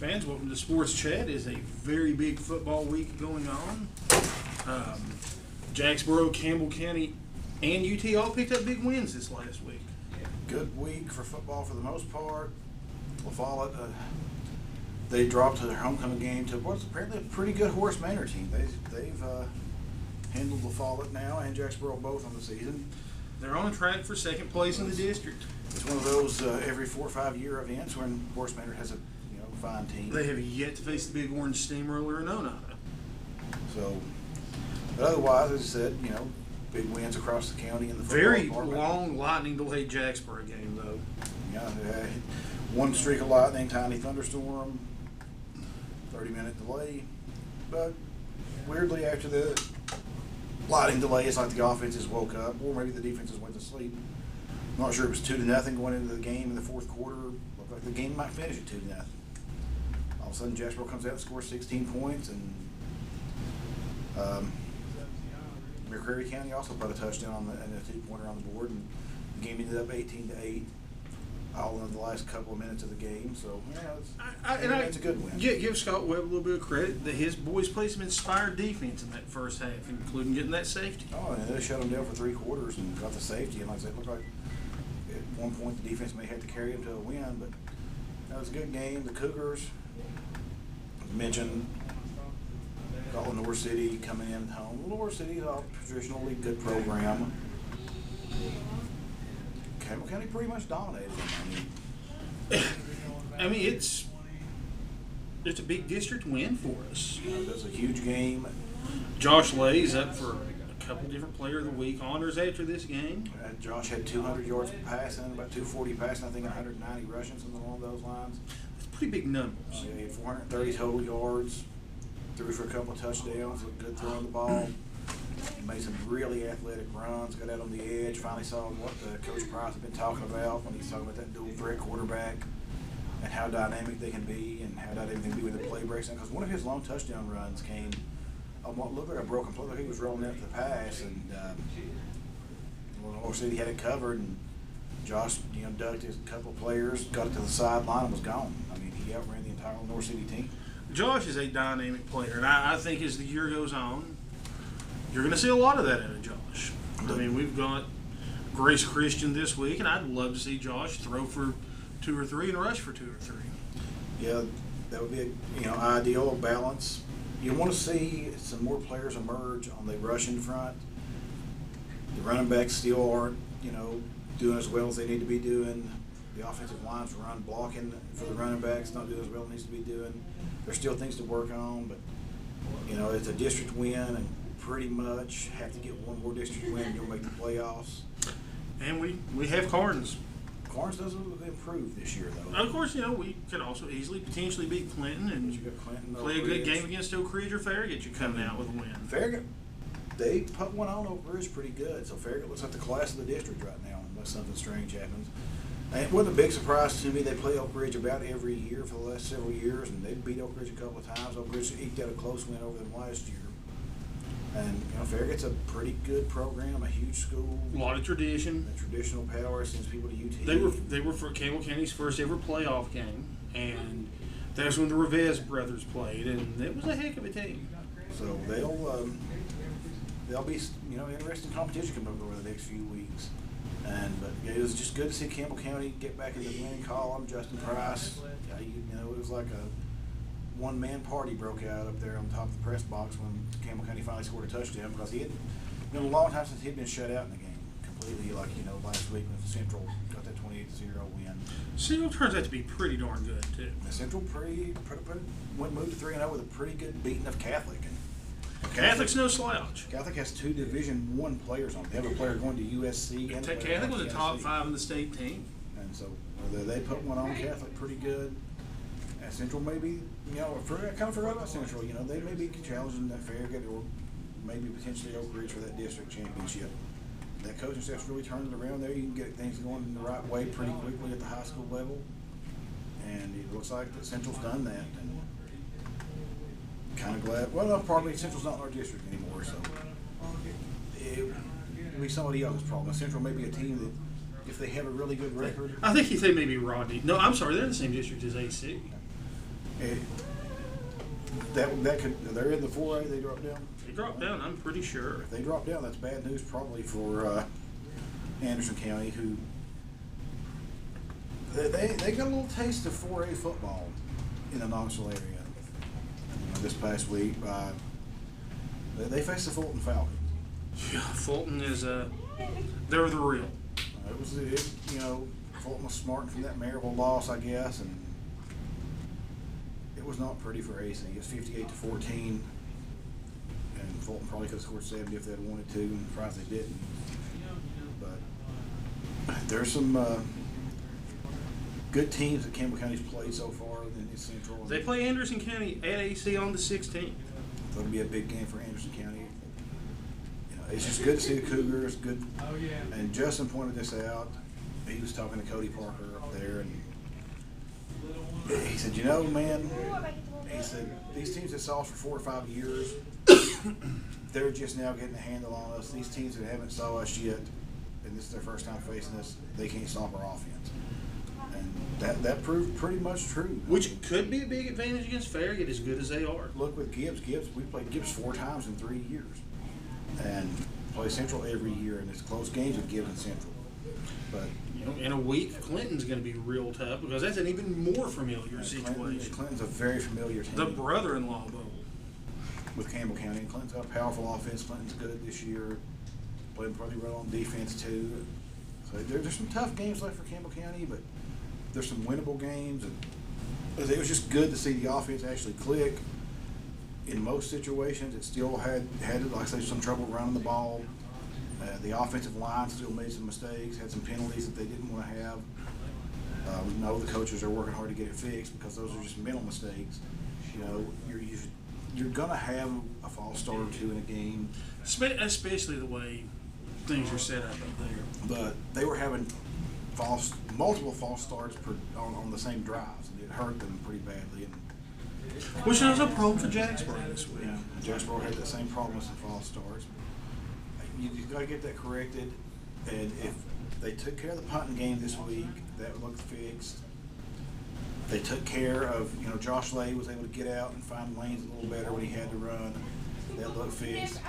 Fans, welcome to Sports Chat. It's a very big football week going on. Jacksboro, Campbell County, and UT all picked up big wins this last week. Good week for football for the most part. La Follette, they dropped to their homecoming game to what's apparently a pretty good Horace Manor team. They've handled La Follette now and Jacksboro both on the season. They're on track for second place in the district. It's one of those every 4 or 5 year events when Horace Manor has a fine team. They have yet to face the Big Orange Steamroller in Onondaga. So, but otherwise, as I said, big wins across the county in the football Very department. long, lightning delayed Jacksboro game, though. Yeah, one streak of lightning, tiny thunderstorm, 30-minute delay. But weirdly, after the lightning delay, it's like the offenses woke up, or maybe the defenses went to sleep. I'm not sure it was 2-0 going into the game in the fourth quarter. Looked like the game might finish at 2-0. All of a sudden, Jacksboro comes out and scores 16 points, and McCreary County also put a touchdown and a 2-pointer on the board, and the game ended up 18-8, all in the last couple of minutes of the game. So, it's a good win. Give Scott Webb a little bit of credit that his boys played some inspired defense in that first half, including getting that safety. Oh, and they shut them down for 3 quarters and got the safety. And like I said, it looked like at one point the defense may have to carry them to a win, but that was a good game. The Cougars, mentioned, got Lenore City coming in home. Lenore City is a traditionally good program. Campbell County pretty much dominated them. It's a big district win for us. That's a huge game. Josh Lay's up for a couple different Player of the Week honors after this game. Josh had 200 yards passing, about 240 passing, I think 190 rushing, something along those lines. That's pretty big numbers. He had 430 total yards, threw for a couple of touchdowns, looked good throwing the ball. He made some really athletic runs, got out on the edge, finally saw what Coach Price had been talking about when he's talking about that dual threat quarterback and how dynamic they can be and how dynamic they can be with the play breaks. Because one of his long touchdown runs came on what looked like a broken play. He was rolling out the pass, and Lenore City had it covered, and Josh ducked his couple of players, got it to the sideline, and was gone. He outran the entire Lenore City team. Josh is a dynamic player, and I think as the year goes on, you're going to see a lot of that out of Josh. We've got Grace Christian this week, and I'd love to see Josh throw for 2 or 3 and rush for 2 or 3. Yeah, that would be ideal balance. You want to see some more players emerge on the rushing front. The running backs still aren't, doing as well as they need to be doing. The offensive line's run blocking for the running backs not doing as well as it needs to be doing. There's still things to work on, but it's a district win, and pretty much have to get one more district win and you'll make the playoffs. And we have Carnes. Carnes does improve this year, though. Of course, we could also easily potentially beat Clinton and you got Clinton, play a good game against Oak Ridge or Farragut. You're coming out with a win. Farragut, they put one on Oak Ridge pretty good, so Farragut looks like the class of the district right now, unless something strange happens. And it wasn't a big surprise to me. They play Oak Ridge about every year for the last several years, and they beat Oak Ridge a couple of times. Oak Ridge eked out a close win over them last year. And Farragut's a pretty good program, a huge school. A lot of tradition. A traditional power sends people to UT. They were for Campbell County's first ever playoff game, and that's when the Revez brothers played, and it was a heck of a team. So they'll be interesting competition coming up over the next few weeks. But it was just good to see Campbell County get back in the winning column. Justin Price, it was like a one-man party broke out up there on top of the press box when Campbell County finally scored a touchdown, because he had been a long time since he'd been shut out in the game completely, last week when Central got that 28-0 win. Central turns out to be pretty darn good too. The Central moved to 3-0 with a pretty good beating of Catholic. And Catholic's no slouch. Catholic has 2 Division I players on it. They have a player going to USC. And Catholic was a top 5 in the state team. And so they put one on Catholic pretty good. And Central maybe, I kind of forgot about Central. They may be challenging that Farragut or maybe potentially Oak Ridge for that district championship. That coaching staff's really turned it around there. You can get things going in the right way pretty quickly at the high school level. And it looks like that Central's done that. And kind of glad. Well, no, pardon me, Central's not in our district anymore, so it'll be somebody else's problem. Central may be a team that, if they have a really good record. I think you say maybe Rodney. No, I'm sorry, they're in the same district as AC. That could, they're in the 4A, they drop down? They dropped down, I'm pretty sure. If they drop down, that's bad news probably for Anderson County, who they got a little taste of 4A football in the Knoxville area. This past week, they faced the Fulton Falcons. Yeah, Fulton is they're the real. Fulton was smarting from that Maryville loss, I guess, and it was not pretty for AC. It was 58-14, and Fulton probably could have scored 70 if they'd wanted to, and surprised they didn't. But there's some good teams that Campbell County's played so far in East Central. They play Anderson County at AC on the 16th. That'll be a big game for Anderson County. It's just good to see the Cougars. Good. Oh, yeah. And Justin pointed this out. He was talking to Cody Parker up there, and he said, man, he said, these teams that saw us for 4 or 5 years, they're just now getting a handle on us. These teams that haven't saw us yet, and this is their first time facing us, they can't stop our offense. And that proved pretty much true. Which could be a big advantage against Farragut, as good as they are. Look with Gibbs. We played Gibbs 4 times in 3 years. And play Central every year, and it's close games with Gibbs and Central. But in a week, Clinton's going to be real tough because that's an even more familiar situation. Clinton's a very familiar team. The brother-in-law bowl with Campbell County. And Clinton's got a powerful offense. Clinton's good this year. Playing pretty well on defense too. So there's some tough games left for Campbell County, but there's some winnable games. And it was just good to see the offense actually click. In most situations, it still had like I say, some trouble running the ball. The offensive line still made some mistakes, had some penalties that they didn't want to have. We know the coaches are working hard to get it fixed because those are just mental mistakes. You're gonna have a false start or two in a game, especially the way things are set up there. But they were having multiple false starts on the same drives, and it hurt them pretty badly. Which was a problem for Jacksboro this week. Yeah, Jacksboro had the same problem with some false starts. You've got to get that corrected, and if they took care of the punting game this week, that looked fixed. They took care of, Josh Lay was able to get out and find lanes a little better when he had to run. That looked fixed.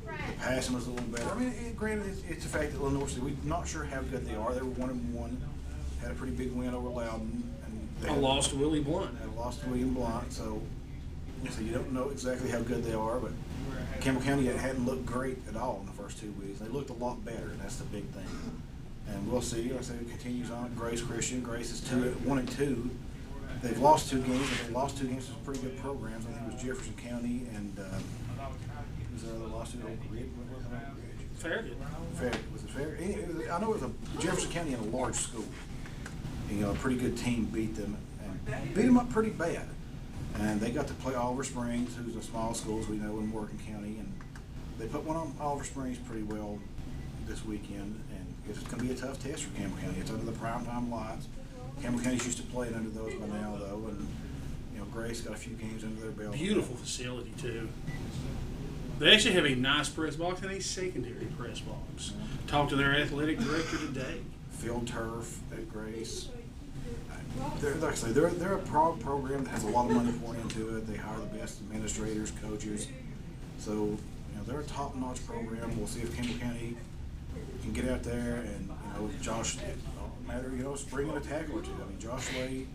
The passing was a little better. I mean, granted, it's the fact that Lenore City, we're not sure how good they are. They were 1-1, had a pretty big win over Loudon. I lost to Willie Blunt. I lost to William Blunt, so you don't know exactly how good they are, but Campbell County hadn't looked great at all in the first 2 weeks. They looked a lot better, and that's the big thing. And we'll see. Like I said, it continues on. Grace Christian. Grace is 1-2. They've lost 2 games, but they lost 2 games to some pretty good programs. I think it was Jefferson County and was there other lost to Oak Ridge? What was it? Oak Ridge? Farragut. Was it Farragut? I know it was a Jefferson County in a large school. A pretty good team beat them and beat them up pretty bad. And they got to play Oliver Springs, who's a small school, as we know, in Morgan County. And they put one on Oliver Springs pretty well this weekend. And it's going to be a tough test for Campbell County. It's under the primetime lights. Campbell County's used to playing under those by now, though. And, Grace got a few games under their belt. Beautiful facility, too. They actually have a nice press box and a secondary press box. Talked to their athletic director today. Field turf at Grace. Like I say, they're a program that has a lot of money poured into it. They hire the best administrators, coaches. So, they're a top-notch program. We'll see if Campbell County can get out there and, Josh, spring in a tackle or two. I mean, Josh Lay,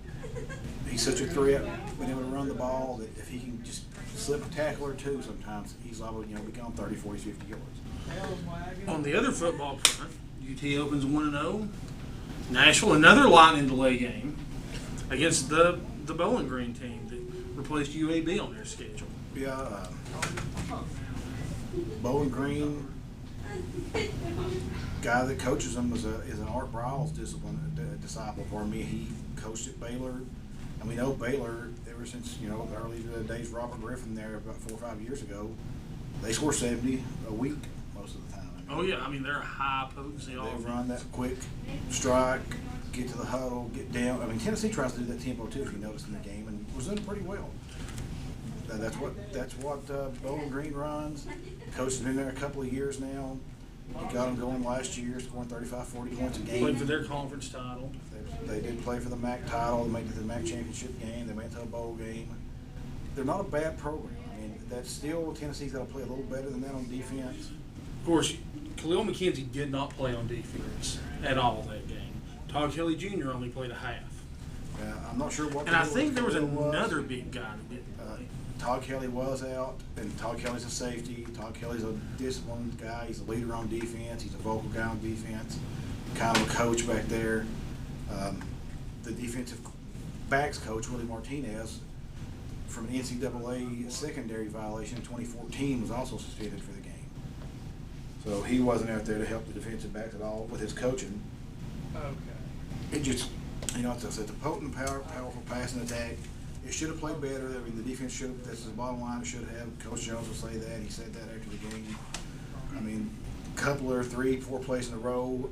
he's such a threat, being able to run the ball that if he can just slip a tackle or two sometimes, he's liable to, be gone 30, 40, 50 yards. On the other football front, UT opens 1-0. Nashville, another lightning delay game against the Bowling Green team that replaced UAB on their schedule. Yeah, Bowling Green, guy that coaches them is an Art Briles disciple for me. He coached at Baylor, and we know Baylor ever since the early days. Robert Griffin there about 4 or 5 years ago, they score 70 a week most of the time. Oh yeah, I mean they're a high potency offense. They run that quick strike, get to the huddle, get down. I mean Tennessee tries to do that tempo too, if you notice in the game, and was doing pretty well. That's what Bowling Green runs. The coach has been there a couple of years now. He got them going last year, scoring 35, 40 points a game. Played for their conference title. They did play for the MAC title. They made it to the MAC championship game. They went to a bowl game. They're not a bad program. I mean, that's still Tennessee's got to play a little better than that on defense. Of course, Khalil McKenzie did not play on defense at all that game. Todd Kelly Jr. only played a half. I'm not sure what. And I think there was another big guy that didn't play. Todd Kelly was out, and Todd Kelly's a safety. Todd Kelly's a disciplined guy. He's a leader on defense. He's a vocal guy on defense. Kind of a coach back there. The defensive backs coach, Willie Martinez, from an NCAA secondary violation in 2014, was also suspended for the game. So he wasn't out there to help the defensive backs at all with his coaching. Okay. It just, it's a potent, powerful passing attack. It should have played better. I mean, the defense should have, this is the bottom line, it should have. Coach Jones will say that. He said that after the game. I mean, a couple or 3-4 plays in a row,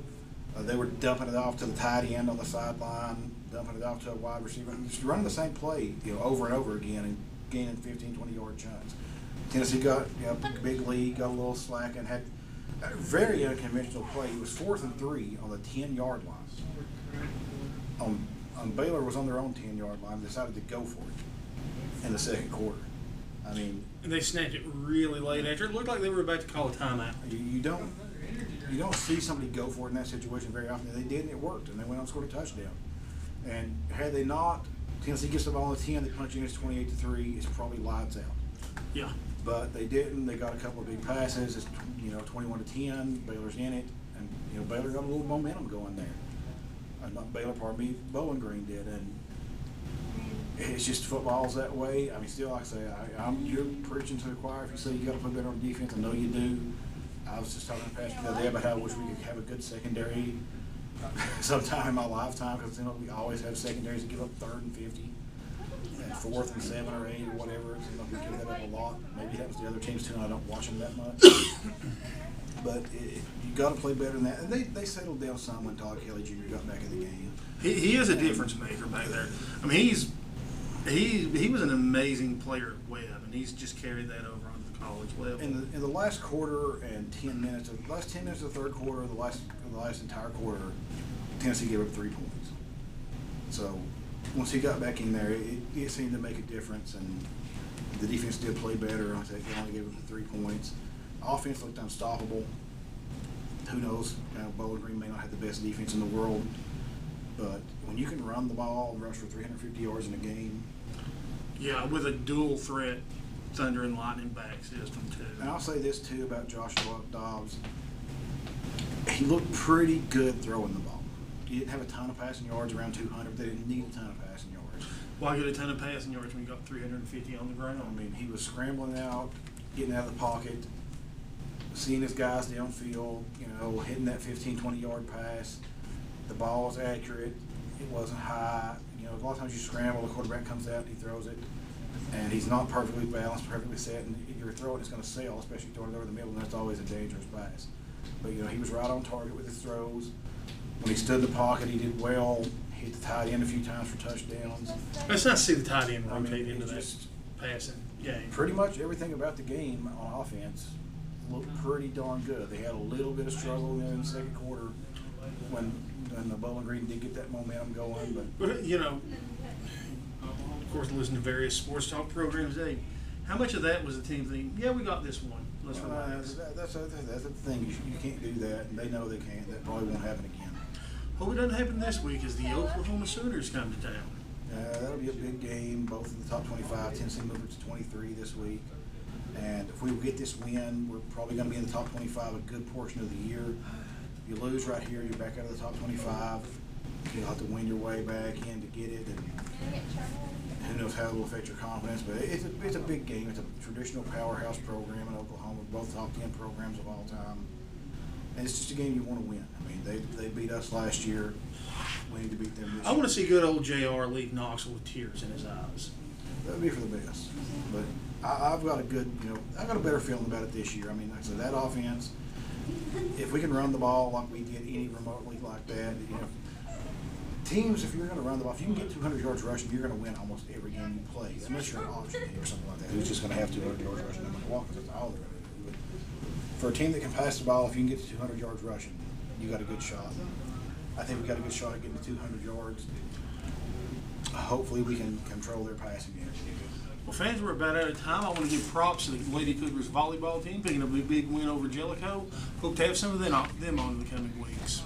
they were dumping it off to the tight end on the sideline, dumping it off to a wide receiver, just running the same play, over and over again and gaining 15, 20-yard chunks. Tennessee got a big lead, got a little slack, and had a very unconventional play. It was 4th and 3 on the 10-yard line. Baylor was on their own 10-yard line, decided to go for it in the second quarter. I mean, and they snapped it really late after. It looked like they were about to call a timeout. You don't see somebody go for it in that situation very often. They did, and it worked, and they went on and scored a touchdown. And had they not, Tennessee gets the ball on the 10, they punch in, it's 28-3. It's probably lights out. Yeah. But they didn't. They got a couple of big passes. It's 21-10. Baylor's in it, and Baylor got a little momentum going there. Not Baylor, pardon me, Bowling Green did, and it's just football's that way. I mean, still, like I say, you're preaching to the choir if you say you got to play better on defense. I know you do. I was just talking to Pastor the other day about how I wish we could have a good secondary sometime in my lifetime, because we always have secondaries that give up 3rd and 50, and 4th and 7 or 8 or whatever. We give that up a lot. Maybe that was the other teams too, and I don't watch them that much. But you got to play better than that. And they settled down some when Todd Kelly Jr. got back in the game. He is a difference maker back there. I mean, he was an amazing player at Webb, and he's just carried that over onto the college level. In the last quarter and 10 minutes, the last 10 minutes of the third quarter, the last entire quarter, Tennessee gave up 3 points. So once he got back in there, it seemed to make a difference, and the defense did play better. They only gave up 3 points. Offense looked unstoppable. Who knows? Bowling Green may not have the best defense in the world, but when you can run the ball and rush for 350 yards in a game. Yeah, with a dual threat Thunder and Lightning back system too. And I'll say this too about Joshua Dobbs. He looked pretty good throwing the ball. He didn't have a ton of passing yards, around 200, but they didn't need a ton of passing yards. Why get a ton of passing yards when you got 350 on the ground? I mean, he was scrambling out, getting out of the pocket, seeing his guys downfield, hitting that 15, 20-yard pass. The ball was accurate. It wasn't high. A lot of times you scramble, the quarterback comes out, he throws it, and he's not perfectly balanced, perfectly set, and if you're throwing, it's going to sail, especially throwing it over the middle, and that's always a dangerous pass. But, he was right on target with his throws. When he stood in the pocket, he did well. Hit the tight end a few times for touchdowns. It's nice to see the tight end rotate I mean, into that passing game. Pretty much everything about the game on offense looked pretty darn good. They had a little bit of struggle in the second quarter when the Bowling Green did get that momentum going. But of course, listen to various sports talk programs today. How much of that was the team thinking, yeah, we got this one. Let's relax. That's the thing. You can't do that, and they know they can't. That probably won't happen again. What doesn't happen this week is the Oklahoma Sooners come to town. That'll be a big game, both in the top 25. Tennessee moved to 23 this week. And if we get this win, we're probably going to be in the top 25 a good portion of the year. If you lose right here, you're back out of the top 25. You'll have to win your way back in to get it. And who knows how it will affect your confidence. But it's a big game. It's a traditional powerhouse program in Oklahoma, both top 10 programs of all time. And it's just a game you want to win. I mean, they beat us last year. We need to beat them this year. I want to see good old JR leave Knoxville with tears in his eyes. That would be for the best. But I've got a good, I've got a better feeling about it this year. I mean, like I said, that offense, if we can run the ball like we did any remotely like that, teams, if you're going to run the ball, if you can get 200 yards rushing, you're going to win almost every game you play, unless you're an option team or something like that, who's just going to have 200 yards rushing no matter what, because that's all they're going to do. But for a team that can pass the ball, if you can get to 200 yards rushing, you got a good shot. I think we got a good shot at getting to 200 yards. Hopefully, we can control their passing game. Well, fans, we're about out of time. I want to give props to the Lady Cougars volleyball team picking up a big win over Jellicoe. Hope to have some of them on in the coming weeks.